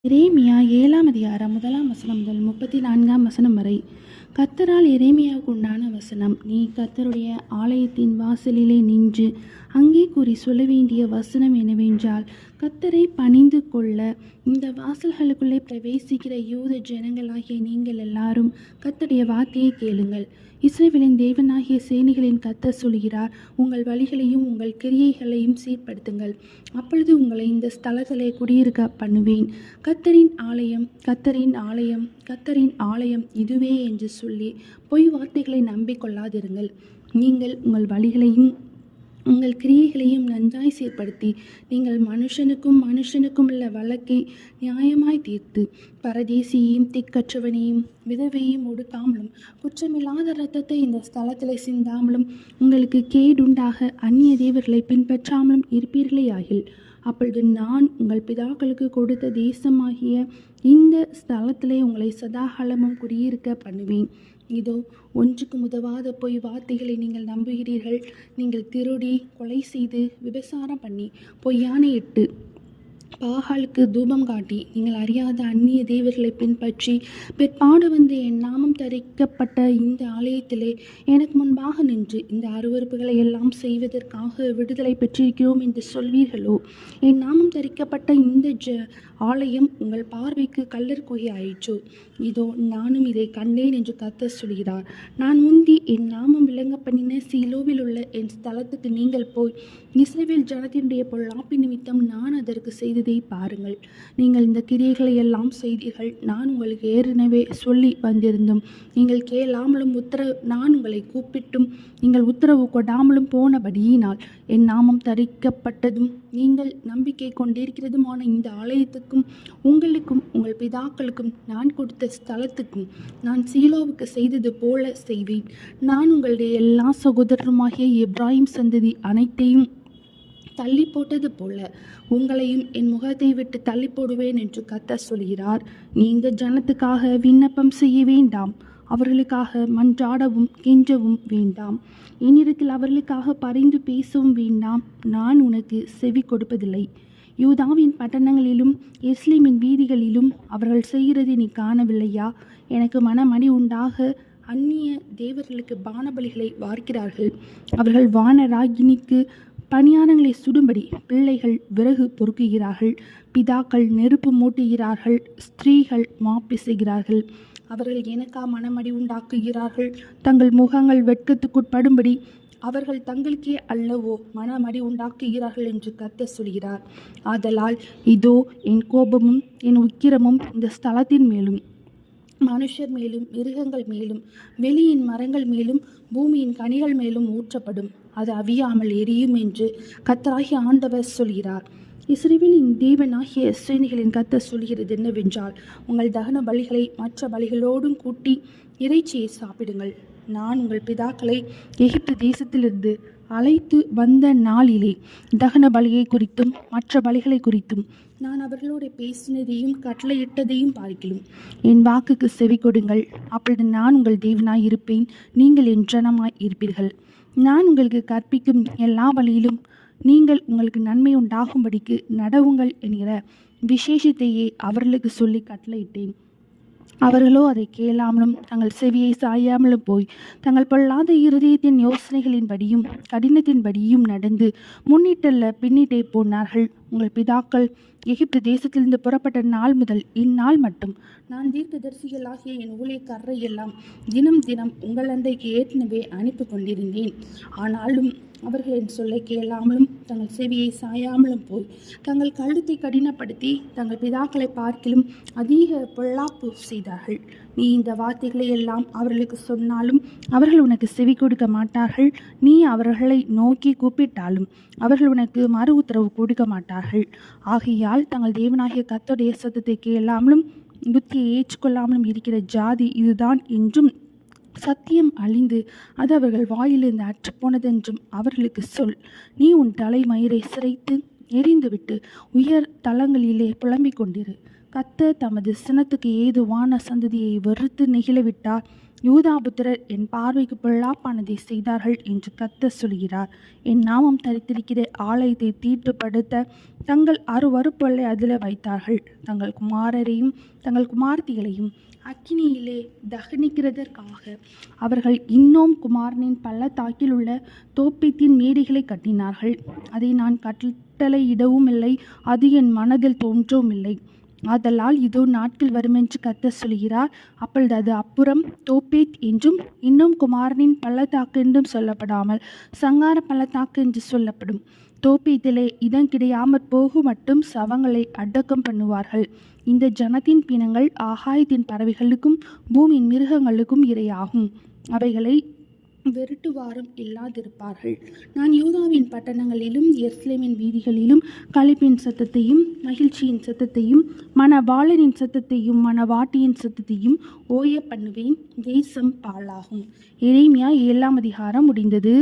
எரேமியா 7ஆம் அதிகாரம் 1ஆம் வசனம் முதல் 34ஆம் வசனம் வரை. கர்த்தரால் எரேமியாவுக்கு உண்டான வசனம். நீ கர்த்தருடைய ஆலயத்தின் வாசலிலே நின்று அங்கே கூறி சொல்ல வேண்டிய வசனம் என்னவென்றால், கர்த்தரை பணிந்து கொள்ள இந்த வாசல்களுக்குள்ளே பிரவேசிக்கிற யூத ஜனங்களாகிய நீங்கள் எல்லாரும் கர்த்தருடைய வார்த்தையை கேளுங்கள். இஸ்ரவேலின் தேவனாகிய சேனைகளின் கர்த்தர் சொல்கிறார், உங்கள் வழிகளையும் உங்கள் கிரியைகளையும் சீர்படுத்துங்கள், அப்பொழுது உங்களை இந்த ஸ்தலத்திலே குடியிருக்க பண்ணுவேன். கர்த்தரின் ஆலயம், கர்த்தரின் ஆலயம், கர்த்தரின் ஆலயம் இதுவே என்று சொல்லி பொய் வார்த்தைகளை நம்பிக்கொள்ளாதிருங்கள். நீங்கள் உங்கள் வழிகளையும் உங்கள் கிரியைகளையும் நன்றாய் சீர்படுத்தி நீங்கள் மனுஷனுக்கும் உள்ள வழக்கை நியாயமாய் தீர்த்து பரதேசியையும் திக்கற்றவனையும் விதவையும் ஒடுக்காமலும் குற்றமில்லாத இரத்தத்தை இந்த ஸ்தலத்தில் சிந்தாமலும் உங்களுக்கு கேடுண்டாக அந்நிய தேவர்களை பின்பற்றாமலும் இருப்பீர்களே ஆகில், அப்பொழுது நான் உங்கள் பிதாக்களுக்கு கொடுத்த தேசமாகிய இந்த ஸ்தலத்திலே உங்களை சதாகாலமும் குடியிருக்க பண்ணுவேன். இதோ, ஒன்றுக்கு உதவாத பொய் வார்த்தைகளை நீங்கள் நம்புகிறீர்கள். நீங்கள் திருடி, கொலை செய்து, விபசாரம் பண்ணி, பொய்யானையிட்டு, பாகாலுக்கு தூபம் காட்டி, நீங்கள் அறியாத அந்நிய தேவர்களை பின்பற்றி பிற்பாடு வந்து என் நாமம் தரிக்கப்பட்ட இந்த ஆலயத்திலே எனக்கு முன்பாக நின்று இந்த அருவருப்புகளை எல்லாம் செய்வதற்காக விடுதலை பெற்றிருக்கிறோம் என்று சொல்வீர்களோ, என் நாமம் தரிக்கப்பட்ட இந்த ஆலயம் உங்கள் பார்வைக்கு கல்லர் குகை ஆயிற்றோ? இதோ, நானும் இதை கண்டேன் என்று கர்த்தர் சொல்கிறார். நான் முந்தி என் நாமம் விளங்க பண்ணின சீலோவில் உள்ள என் ஸ்தலத்துக்கு நீங்கள் போய் இஸ்ரவேல் ஜனத்தினுடைய பொல்லாப்பி நிமித்தம் நான் அதற்கு செய்ததை பாருங்கள். நீங்கள் இந்த கிரியைகளை எல்லாம் செய்தீர்கள். நான் உங்களுக்கு ஏற்கனவே சொல்லி வந்திருந்தும் நீங்கள் கேளாமலும் நான் உங்களை கூப்பிட்டும் நீங்கள் உத்தரவு கொடாமலும் போனபடியினால் என் நாமம் தரிக்கப்பட்டதும் நீங்கள் நம்பிக்கை கொண்டிருக்கிறதுமான இந்த ஆலயத்துக்கும் உங்களுக்கும் உங்கள் பிதாக்களுக்கும் நான் கொடுத்த ஸ்தலத்துக்கும் நான் சீலோவுக்கு செய்தது போல செய்வேன். நான் உங்களுடைய எல்லா சகோதரருமாகிய எப்ராஹிம் சந்ததி அனைத்தையும் தள்ளி போட்டது போல உங்களையும் என் முகத்தை விட்டு தள்ளி போடுவேன் என்று கர்த்தர் சொல்கிறார். நீ இந்த ஜனத்துக்காக விண்ணப்பம் செய்ய வேண்டாம், அவர்களுக்காக மன்றாடவும் கெஞ்சவும் வேண்டாம், என்னிடத்தில் அவர்களுக்காக பரிந்து பேசவும் வேண்டாம். நான் உனக்கு செவி கொடுப்பதில்லை. யூதாவின் பட்டணங்களிலும் எருசலேமின் வீதிகளிலும் அவர்கள் செய்கிறதை நீ காணவில்லையா? எனக்கு மனமடி உண்டாக அந்நிய தேவர்களுக்கு பானபலிகளை வார்க்கிறார்கள். அவர்கள் வானராகினிக்கு பணியாரங்களை சுடும்படி பிள்ளைகள் விறகு பொறுக்குகிறார்கள், பிதாக்கள் நெருப்பு மூட்டுகிறார்கள், ஸ்திரீகள் மாப்பிசைகிறார்கள். அவர்கள் எனக்கா மனமடி உண்டாக்குகிறார்கள். தங்கள் முகங்கள் வெட்கத்துக்குட்படும்படி அவர்கள் தங்களுக்கே அல்லவோ மனமடி உண்டாக்குகிறார்கள் என்று கர்த்தர் சொல்கிறார். ஆதலால் இதோ, என் கோபமும் என் உக்கிரமும் இந்த ஸ்தலத்தின் மேலும் மனுஷர் மேலும் மிருகங்கள் மேலும் வெளியின் மரங்கள் மேலும் பூமியின் கனிகள் மேலும் ஊற்றப்படும், அது அவியாமல் எரியும் என்று கர்த்தராகிய ஆண்டவர் சொல்கிறார். இஸ்ரவேலின் தேவனாகிய சேனைகளின் கர்த்தர் சொல்கிறது என்னவென்றால், உங்கள் தகன பலிகளை மற்ற பலிகளோடும் கூட்டி இறைச்சியை சாப்பிடுங்கள். நான் உங்கள் பிதாக்களை எகிப்து தேசத்திலிருந்து அழைத்து வந்த நாளிலே தகன பலியை குறித்தும் மற்ற பலிகளை குறித்தும் நான் அவர்களோடு பேசினதையும் கட்டளையிட்டதையும் பார்க்கிலும் என் வாக்குக்கு செவி கொடுங்கள். அப்பொழுது நான் உங்கள் தேவனாய் இருப்பேன், நீங்கள் என் ஜனமாய் இருப்பீர்கள். நான் உங்களுக்கு கற்பிக்கும் எல்லா வழியிலும் நீங்கள் உங்களுக்கு நன்மை உண்டாகும்படிக்கு நடவுங்கள் என்கிற விசேஷத்தையே அவர்களுக்கு சொல்லி கட்டளையிட்டேன். அவர்களோ அதை கேளாமலும் தங்கள் செவியை சாயாமலும் போய் தங்கள் பொல்லாத இருதயத்தின் யோசனைகளின்படியும் கடினத்தின்படியும் நடந்து முன்னிட்டல்ல பின்னிட்டே போனார்கள். உங்கள் பிதாக்கள் எகிப்து தேசத்திலிருந்து புறப்பட்ட நாள் முதல் இந்நாள் மட்டும் நான் தீர்க்கதரிசிகளாகிய என் ஊழியக்காரரை எல்லாம் தினம் தினம் உங்கள் அண்டைக்கு ஏற்கனவே அனுப்பி கொண்டிருந்தேன். ஆனாலும் அவர்கள் என் சொல்லை கேளாமலும் தங்கள் செவியை சாயாமலும் போய் தங்கள் கழுத்தை கடினப்படுத்தி தங்கள் பிதாக்களை பார்க்கிலும் அதிக பொல்லாப்பு செய்தார்கள். நீ இந்த வார்த்தைகளை எல்லாம் அவர்களுக்கு சொன்னாலும் அவர்கள் உனக்கு செவி கொடுக்க மாட்டார்கள். நீ அவர்களை நோக்கி கூப்பிட்டாலும் அவர்கள் உனக்கு மறு உத்தரவு கொடுக்க மாட்டார்கள். ஆகையால் தங்கள் தேவனாகிய கர்த்தருடைய சத்தத்தை கேளாமலும் புத்தியை ஏற்றுக்கொள்ளாமலும் இருக்கிற ஜாதி இதுதான் என்றும் சத்தியம் அழிந்து அது அவர்கள் வாயிலிருந்து அற்றுப்போனதென்றும் அவர்களுக்கு சொல். நீ உன் தலைமயிரை சிரைத்து எரிந்துவிட்டு உயர் தளங்களிலே புலம்பிக் கொண்டிரு. கர்த்தர் தமது சினத்துக்கு ஏதுவான சந்ததியை வெறுத்து நெகிழவிட்டார். யூதாபுத்திரர் என் பார்வைக்கு பொல்லாப்பானதை செய்தார்கள் என்று கர்த்தர் சொல்கிறார். என் நாமம் தரித்திருக்கிற ஆலயத்தை தீட்டுப்படுத்த தங்கள் அருவருப்பொருளை அதில் வைத்தார்கள். தங்கள் குமாரரையும் தங்கள் குமார்த்திகளையும் அக்கினியிலே தகனிக்கிறதற்காக அவர்கள் இன்னும் குமாரனின் பள்ளத்தாக்கில் உள்ள தோப்பேத்தின் மேடைகளை கட்டினார்கள். அதை நான் கட்டளையிடவும் இல்லை, அது என் மனதில் தோன்றவும் இல்லை. ஆதலால் இதோ நாட்கள் வருமென்று கர்த்தர் சொல்கிறார். அப்பொழுது அது அப்புறம் தோப்பேத் என்றும் இன்னும் குமாரனின் பள்ளத்தாக்கு என்றும் சொல்லப்படாமல் சங்கார பள்ளத்தாக்கு என்று சொல்லப்படும். தோப்பேத்திலே இதம் கிடையாமற் போகு மட்டும் சவங்களை அடக்கம் பண்ணுவார்கள். இந்த ஜனத்தின் பிணங்கள் ஆகாயத்தின் பறவைகளுக்கும் பூமியின் மிருகங்களுக்கும் இரையாகும். அவைகளை வெறுட்டுவாரும் இல்லாதிருப்பார்கள். நான் யூதாவின் பட்டணங்களிலும் எருசலேமின் வீதிகளிலும் களிப்பின் சத்தத்தையும் மகிழ்ச்சியின் சத்தத்தையும் மணவாளனின் சத்தத்தையும் மணவாட்டியின் சத்தத்தையும் ஓய பண்ணுவேன். தேசம் பாழாகும். எரேமியா 7 அதிகாரம் முடிந்தது.